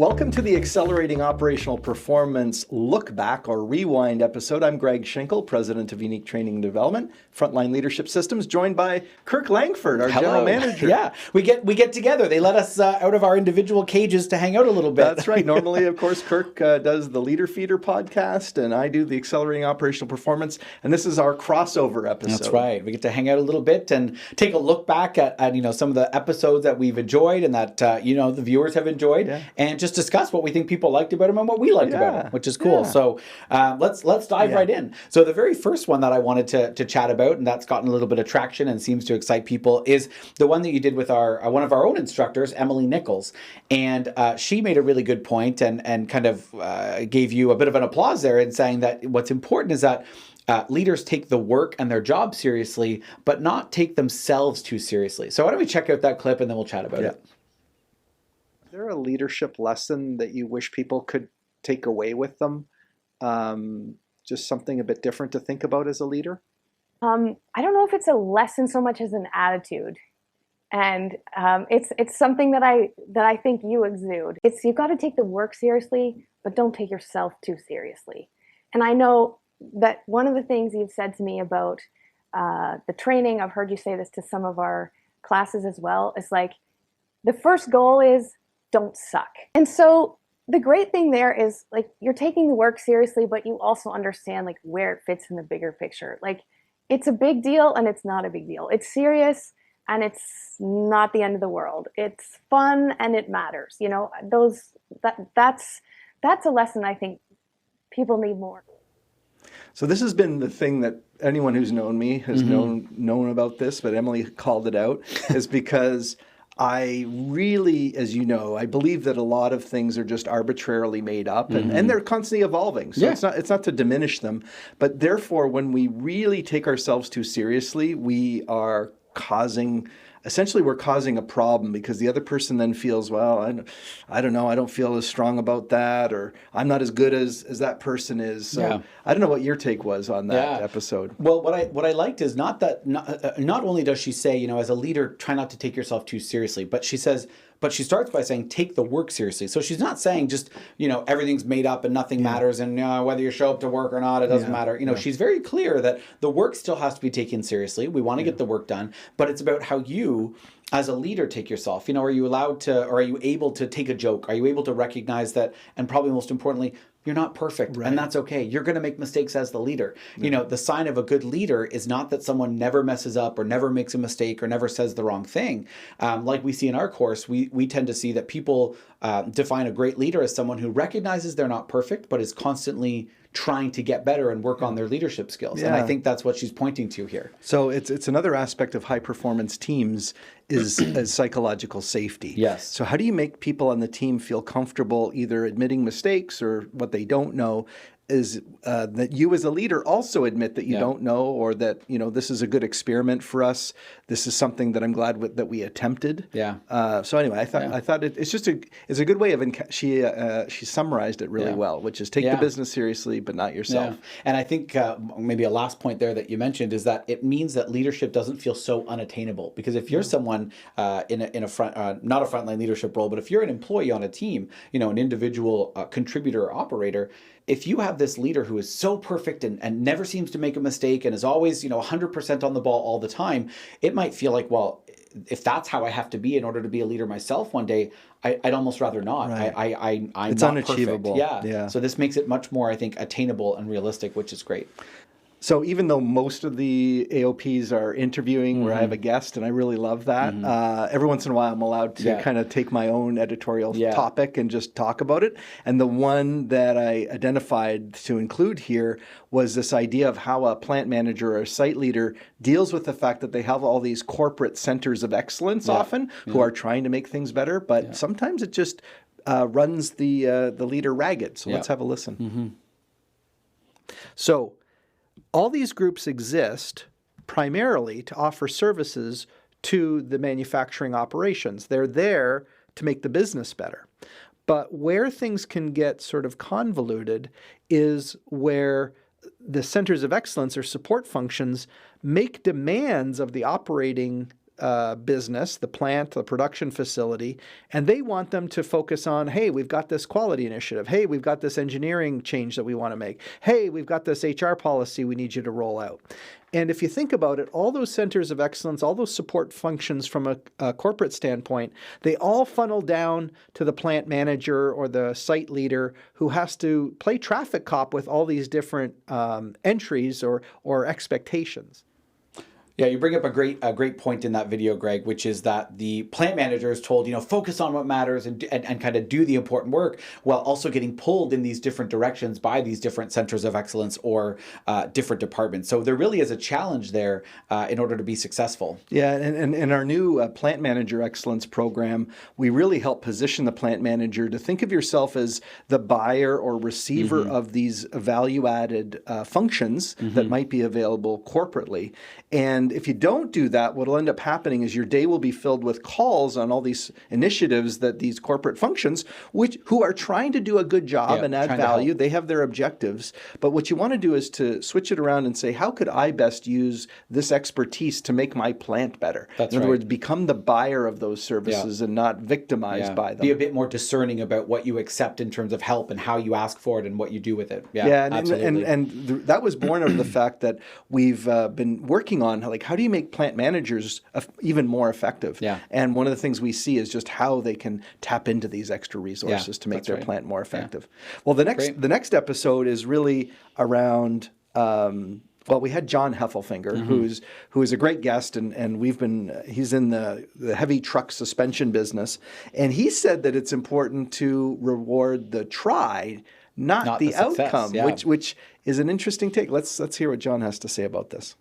Welcome to the Accelerating Operational Performance Look Back or Rewind episode. I'm Greg Schinkel, President of Unique Training and Development, Frontline Leadership Systems, joined by Kirk Langford, our General Manager. Yeah, we get together. They let us out of our individual cages to hang out a little bit. That's right. Normally, of course, Kirk does the Leader Feeder podcast, and I do the Accelerating Operational Performance, and this is our crossover episode. That's right. We get to hang out a little bit and take a look back at some of the episodes that we've enjoyed and that the viewers have enjoyed, and just discuss what we think people liked about them and what we liked about them, which is cool. So let's dive right in. So the very first one that I wanted to chat about, and that's gotten a little bit of traction and seems to excite people, is the one that you did with our one of our own instructors, Emily Nichols. And she made a really good point and kind of gave you a bit of an applause there in saying that what's important is that leaders take the work and their job seriously, but not take themselves too seriously. So why don't we check out that clip and then we'll chat about it. Is there a leadership lesson that you wish people could take away with them? Just something a bit different to think about as a leader? I don't know if it's a lesson so much as an attitude. And it's something that I think you exude. You've got to take the work seriously, but don't take yourself too seriously. And I know that one of the things you've said to me about the training, I've heard you say this to some of our classes as well, is like, the first goal is don't suck. And so the great thing there is like you're taking the work seriously, but you also understand like where it fits in the bigger picture. Like it's a big deal and it's not a big deal. It's serious and it's not the end of the world. It's fun and it matters. That's a lesson I think people need more. So this has been the thing that anyone who's known me has known about this, but Emily called it out, is because I really, as you know, I believe that a lot of things are just arbitrarily made up and they're constantly evolving. So it's not to diminish them, but therefore when we really take ourselves too seriously, we're causing a problem because the other person then feels, well, I don't know, I don't feel as strong about that, or I'm not as good as that person is. So I don't know what your take was on that episode. Well, what I liked is not only does she say, as a leader, try not to take yourself too seriously, but she starts by saying, take the work seriously. So she's not saying just, everything's made up and nothing matters and whether you show up to work or not, it doesn't matter. She's very clear that the work still has to be taken seriously. We want to get the work done, but it's about how you, as a leader, take yourself. Are you allowed to, or are you able to take a joke? Are you able to recognize that, and probably most importantly, you're not perfect, and that's okay. You're going to make mistakes as the leader. The sign of a good leader is not that someone never messes up or never makes a mistake or never says the wrong thing. Like we see in our course, we tend to see that people define a great leader as someone who recognizes they're not perfect, but is constantly trying to get better and work on their leadership skills. And I think that's what she's pointing to here. So it's another aspect of high performance teams is psychological safety. Yes. So how do you make people on the team feel comfortable either admitting mistakes or what they don't know, is that you as a leader also admit that you don't know, or that, this is a good experiment for us. This is something that I'm glad that we attempted. So anyway, I thought it's a good way of, she summarized it really well, which is take the business seriously, but not yourself. And I think maybe a last point there that you mentioned is that it means that leadership doesn't feel so unattainable. Because if you're someone in a front, not a frontline leadership role, but if you're an employee on a team, an individual contributor or operator, if you have this leader who is so perfect and never seems to make a mistake and is always, 100% on the ball all the time, it might feel like, well, if that's how I have to be in order to be a leader myself one day, I'd almost rather not. Right. I'm it's not unachievable. Perfect. So this makes it much more, I think, attainable and realistic, which is great. So even though most of the AOPs are interviewing where I have a guest, and I really love that, every once in a while I'm allowed to kind of take my own editorial topic and just talk about it. And the one that I identified to include here was this idea of how a plant manager or a site leader deals with the fact that they have all these corporate centers of excellence often who are trying to make things better, but sometimes it just runs the leader ragged. So let's have a listen. So all these groups exist primarily to offer services to the manufacturing operations. They're there to make the business better. But where things can get sort of convoluted is where the centers of excellence or support functions make demands of the operating business, the plant, the production facility, and they want them to focus on, hey, we've got this quality initiative. Hey, we've got this engineering change that we want to make. Hey, we've got this HR policy we need you to roll out. And if you think about it, all those centers of excellence, all those support functions from a corporate standpoint, they all funnel down to the plant manager or the site leader who has to play traffic cop with all these different entries or expectations. Yeah, you bring up a great point in that video, Greg, which is that the plant manager is told, focus on what matters and kind of do the important work, while also getting pulled in these different directions by these different centers of excellence or different departments. So there really is a challenge there in order to be successful. Yeah, and in our new Plant Manager Excellence program, we really help position the plant manager to think of yourself as the buyer or receiver of these value-added functions that might be available corporately. And if you don't do that, what will end up happening is your day will be filled with calls on all these initiatives that these corporate functions, who are trying to do a good job and add value. They have their objectives. But what you want to do is to switch it around and say, how could I best use this expertise to make my plant better? In other words, become the buyer of those services and not victimized by them. Be a bit more discerning about what you accept in terms of help and how you ask for it and what you do with it. And that was born out of the fact that we've been working on, like, how do you make plant managers even more effective? Yeah. And one of the things we see is just how they can tap into these extra resources to make their plant more effective. Yeah. Well, the next episode is really around. Well, we had John Heffelfinger, who is a great guest, and he's in the heavy truck suspension business, and he said that it's important to reward the try, not the outcome, which is an interesting take. Let's hear what John has to say about this.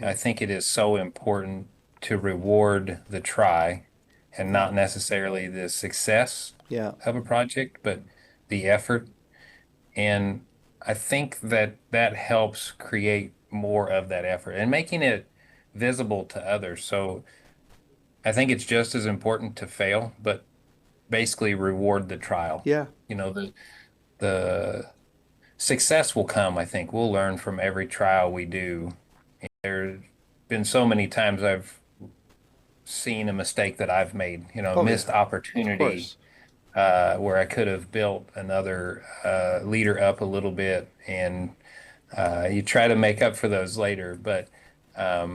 I think it is so important to reward the try and not necessarily the success of a project, but the effort. And I think that helps create more of that effort and making it visible to others. So I think it's just as important to fail, but basically reward the trial. Yeah. The success will come, I think. We'll learn from every trial we do. There's been so many times I've seen a mistake that I've made, missed opportunity where I could have built another leader up a little bit, and you try to make up for those later. But I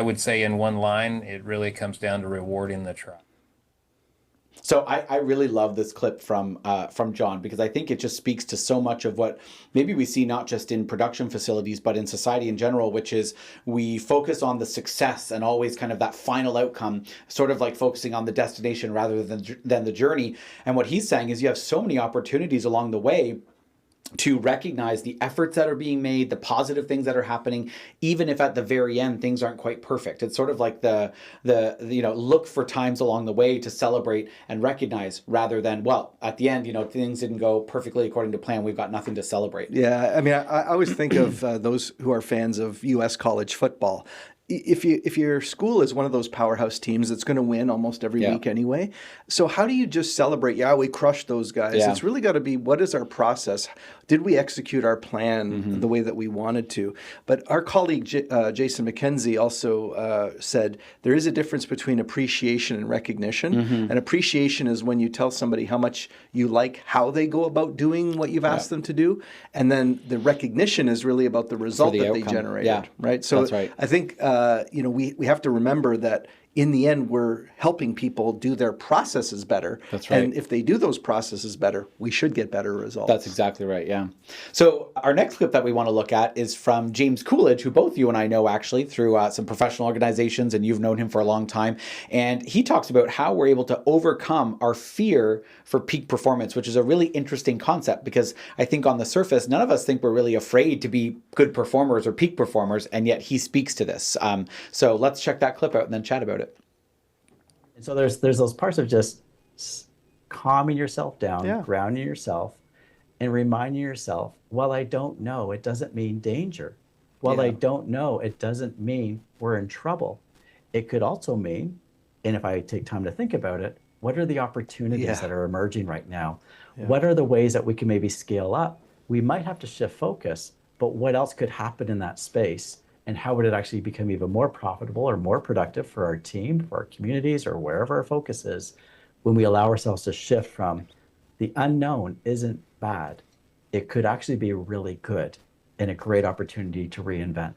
would say in one line, it really comes down to rewarding the try. So I really love this clip from John, because I think it just speaks to so much of what maybe we see not just in production facilities, but in society in general, which is we focus on the success and always kind of that final outcome, sort of like focusing on the destination rather than the journey. And what he's saying is you have so many opportunities along the way to recognize the efforts that are being made, the positive things that are happening, even if at the very end things aren't quite perfect. It's sort of like the look for times along the way to celebrate and recognize, rather than, well, at the end, things didn't go perfectly according to plan, we've got nothing to celebrate. Yeah, I mean, I always think of those who are fans of U.S. college football. If your school is one of those powerhouse teams that's going to win almost every week anyway, so how do you just celebrate? Yeah, we crushed those guys. Yeah. It's really got to be, what is our process? Did we execute our plan the way that we wanted to? But our colleague Jason McKenzie also said there is a difference between appreciation and recognition. And appreciation is when you tell somebody how much you like how they go about doing what you've asked them to do, and then the recognition is really about the result that they generated. Right. So that's right. I think we have to remember that in the end, we're helping people do their processes better. That's right. And if they do those processes better, we should get better results. That's exactly right, yeah. So our next clip that we want to look at is from James Coolidge, who both you and I know actually through some professional organizations, and you've known him for a long time. And he talks about how we're able to overcome our fear for peak performance, which is a really interesting concept, because I think on the surface, none of us think we're really afraid to be good performers or peak performers, and yet he speaks to this. So let's check that clip out and then chat about it. And so there's those parts of just calming yourself down, grounding yourself, and reminding yourself, well, I don't know, it doesn't mean danger. Well, I don't know, it doesn't mean we're in trouble. It could also mean, and if I take time to think about it, what are the opportunities that are emerging right now? What are the ways that we can maybe scale up? We might have to shift focus, but what else could happen in that space? And how would it actually become even more profitable or more productive for our team, for our communities, or wherever our focus is, when we allow ourselves to shift from the unknown isn't bad. It could actually be really good and a great opportunity to reinvent.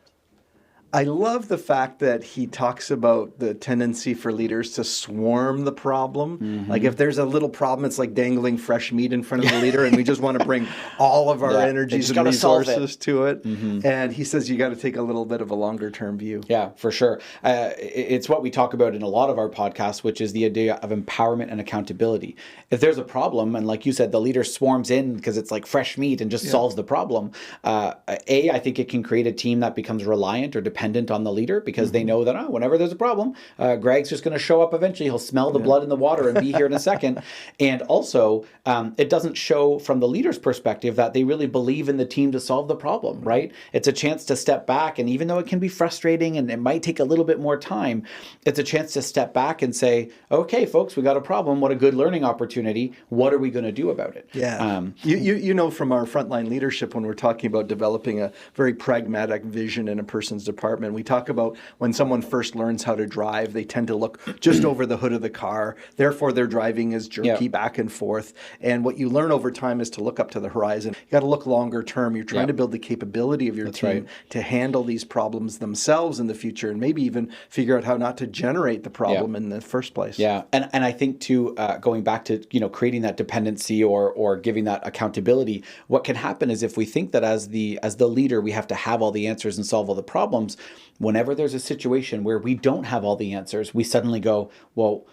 I love the fact that he talks about the tendency for leaders to swarm the problem. Mm-hmm. Like if there's a little problem, it's like dangling fresh meat in front of the leader, and we just want to bring all of our energies and resources to it. Mm-hmm. And he says you got to take a little bit of a longer term view. Yeah, for sure. It's what we talk about in a lot of our podcasts, which is the idea of empowerment and accountability. If there's a problem, and like you said, the leader swarms in because it's like fresh meat and just solves the problem, I think it can create a team that becomes reliant or dependent on the leader, because they know that whenever there's a problem, Greg's just going to show up eventually. He'll smell the blood in the water and be here in a second. And also, it doesn't show from the leader's perspective that they really believe in the team to solve the problem, right? It's a chance to step back, and even though it can be frustrating and it might take a little bit more time, it's a chance to step back and say, okay, folks, we got a problem. What a good learning opportunity. What are we going to do about it? Yeah. You know, from our frontline leadership, when we're talking about developing a very pragmatic vision in a person's department, we talk about when someone first learns how to drive, they tend to look just over the hood of the car. Therefore, their driving is jerky back and forth. And what you learn over time is to look up to the horizon. You got to look longer term. You're trying to build the capability of your team to handle these problems themselves in the future, and maybe even figure out how not to generate the problem in the first place. Yeah, and I think too, going back to creating that dependency or giving that accountability, what can happen is if we think that as the leader we have to have all the answers and solve all the problems, whenever there's a situation where we don't have all the answers, we suddenly go, well,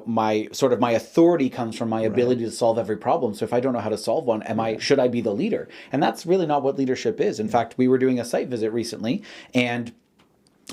my authority comes from my ability to solve every problem. So if I don't know how to solve one, should I be the leader? And that's really not what leadership is. In fact, we were doing a site visit recently, and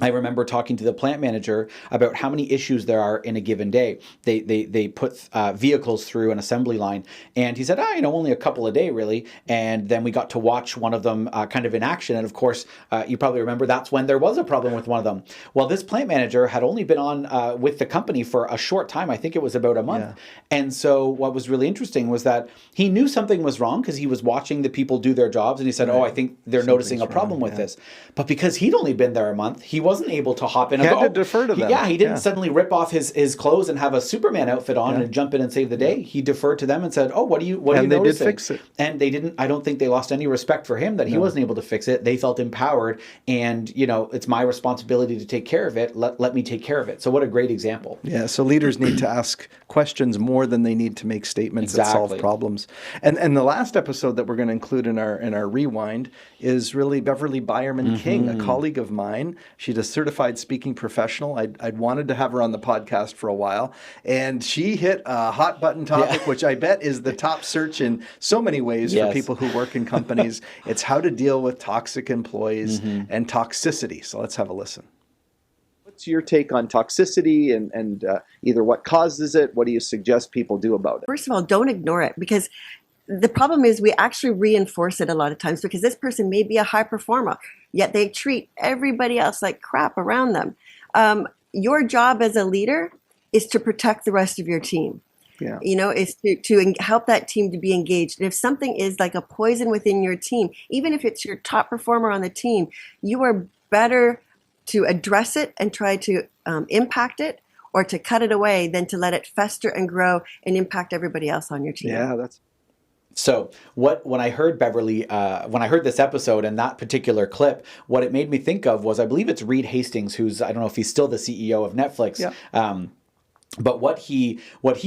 I remember talking to the plant manager about how many issues there are in a given day. They put vehicles through an assembly line, and he said, only a couple a day really. And then we got to watch one of them kind of in action. And of course, you probably remember that's when there was a problem with one of them. Well, this plant manager had only been on with the company for a short time. I think it was about a month. Yeah. And so what was really interesting was that he knew something was wrong because he was watching the people do their jobs, and he said, I think they're noticing a problem with this. But because he'd only been there a month, he wasn't able to hop in and go. He had to defer to them. Yeah, he didn't suddenly rip off his clothes and have a Superman outfit on and jump in and save the day. He deferred to them and said, what are you noticing? And they did fix it. And they didn't, I don't think they lost any respect for him that he wasn't able to fix it. They felt empowered, and it's my responsibility to take care of it. Let me take care of it. So what a great example. Yeah, so leaders need to ask questions more than they need to make statements that solve problems. And the last episode that we're going to include in our rewind is really Beverly Byerman King, a colleague of mine. She's a certified speaking professional. I'd wanted to have her on the podcast for a while, and she hit a hot button topic, which I bet is the top search in so many ways for people who work in companies. It's how to deal with toxic employees and toxicity. So let's have a listen. What's your take on toxicity and either what causes it? What do you suggest people do about it? First of all, don't ignore it, because the problem is we actually reinforce it a lot of times, because this person may be a high performer, yet they treat everybody else like crap around them. Your job as a leader is to protect the rest of your team. Yeah. Is to help that team to be engaged. And if something is like a poison within your team, even if it's your top performer on the team, you are better to address it and try to impact it, or to cut it away, than to let it fester and grow and impact everybody else on your team. Yeah, that's... So when I heard Beverly, when I heard this episode and that particular clip, what it made me think of was, I believe it's Reed Hastings, who's, I don't know if he's still the CEO of Netflix. Yeah. But what he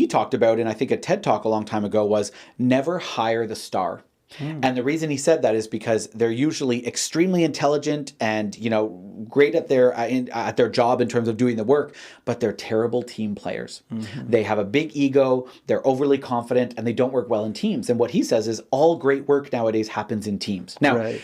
talked about, and I think a TED Talk a long time ago, was never hire the star. And the reason he said that is because they're usually extremely intelligent and great at their job in terms of doing the work, but they're terrible team players. They have a big ego, they're overly confident, and they don't work well in teams. And what he says is all great work nowadays happens in teams. Now,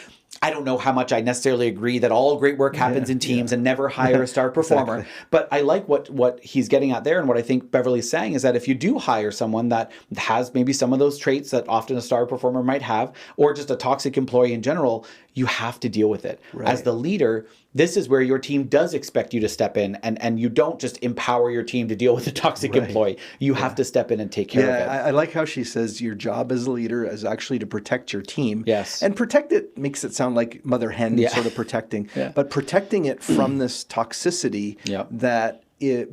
I don't know how much I necessarily agree that all great work happens in teams and never hire a star performer. But I like what he's getting at there. And what I think Beverly's saying is that if you do hire someone that has maybe some of those traits that often a star performer might have, or just a toxic employee in general, you have to deal with it. As the leader, this is where your team does expect you to step in, and you don't just empower your team to deal with a toxic employee. You have to step in and take care of it. I like how she says your job as a leader is actually to protect your team. Yes. And protect it makes it sound like mother hen sort of protecting. But protecting it from this toxicity that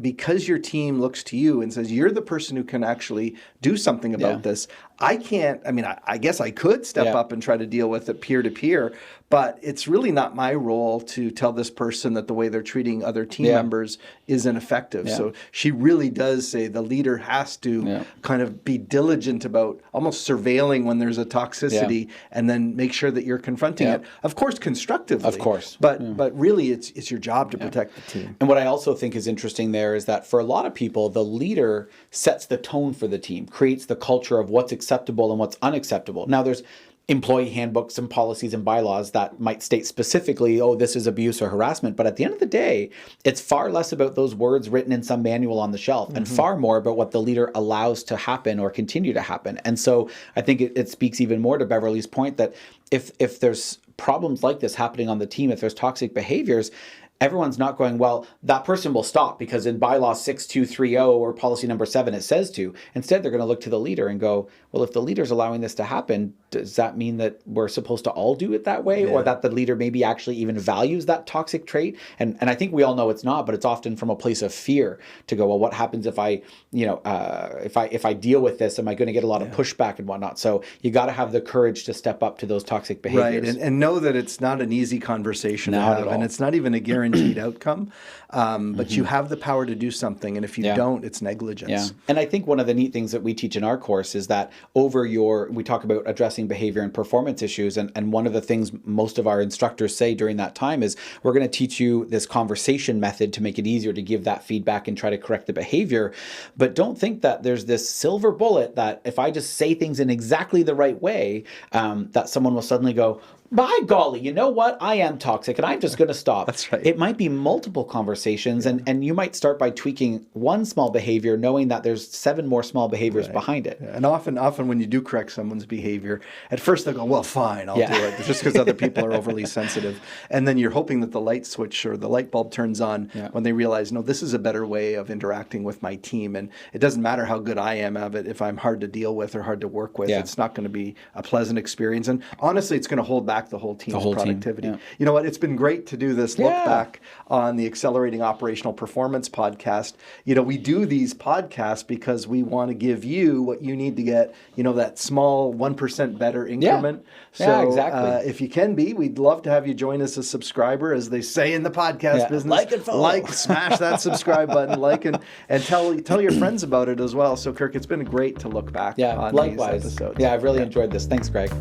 because your team looks to you and says, you're the person who can actually do something about this. I can't, I guess I could step up and try to deal with it peer to peer, but it's really not my role to tell this person that the way they're treating other team members isn't effective. So she really does say the leader has to kind of be diligent about almost surveilling when there's a toxicity and then make sure that you're confronting it. Of course, constructively. Of course. But really it's your job to protect the team. And what I also think is interesting there is that for a lot of people, the leader sets the tone for the team, creates the culture of what's acceptable and what's unacceptable. Now, there's employee handbooks and policies and bylaws that might state specifically, oh, this is abuse or harassment. But at the end of the day, it's far less about those words written in some manual on the shelf and far more about what the leader allows to happen or continue to happen. And so I think it speaks even more to Beverly's point that if there's problems like this happening on the team, if there's toxic behaviors, everyone's not going, well, that person will stop because in bylaw 6230 or policy number 7, it says to. Instead, they're going to look to the leader and go, well, if the leader's allowing this to happen, does that mean that we're supposed to all do it that way? Or that the leader maybe actually even values that toxic trait? And I think we all know it's not, but it's often from a place of fear to go, well, what happens if I, if I deal with this, am I going to get a lot of pushback and whatnot? So you got to have the courage to step up to those toxic behaviors. Right, and know that it's not an easy conversation to have, and it's not even a guaranteed outcome, but you have the power to do something, and if you don't, it's negligence. Yeah. And I think one of the neat things that we teach in our course is that we talk about addressing behavior and performance issues, and one of the things most of our instructors say during that time is we're going to teach you this conversation method to make it easier to give that feedback and try to correct the behavior. But don't think that there's this silver bullet that if I just say things in exactly the right way, that someone will suddenly go, by golly, you know what? I am toxic and I'm just going to stop. That's right. It might be multiple conversations and you might start by tweaking one small behavior knowing that there's 7 more small behaviors behind it. And often when you do correct someone's behavior, at first they'll go, well, fine, I'll do it. Just because other people are overly sensitive. And then you're hoping that the light switch or the light bulb turns on when they realize, no, this is a better way of interacting with my team. And it doesn't matter how good I am at it. If I'm hard to deal with or hard to work with, it's not going to be a pleasant experience. And honestly, it's going to hold back the whole team's productivity. You know what? It's been great to do this look back on the Accelerating Operational Performance podcast. We do these podcasts because we want to give you what you need to get, that small 1% better increment. So exactly. If you can be, we'd love to have you join us as a subscriber, as they say in the podcast business. Like and follow. Smash that subscribe button, and tell your friends about it as well. So Kirk, it's been great to look back on likewise. these episodes. Yeah, I've really enjoyed this. Thanks, Greg.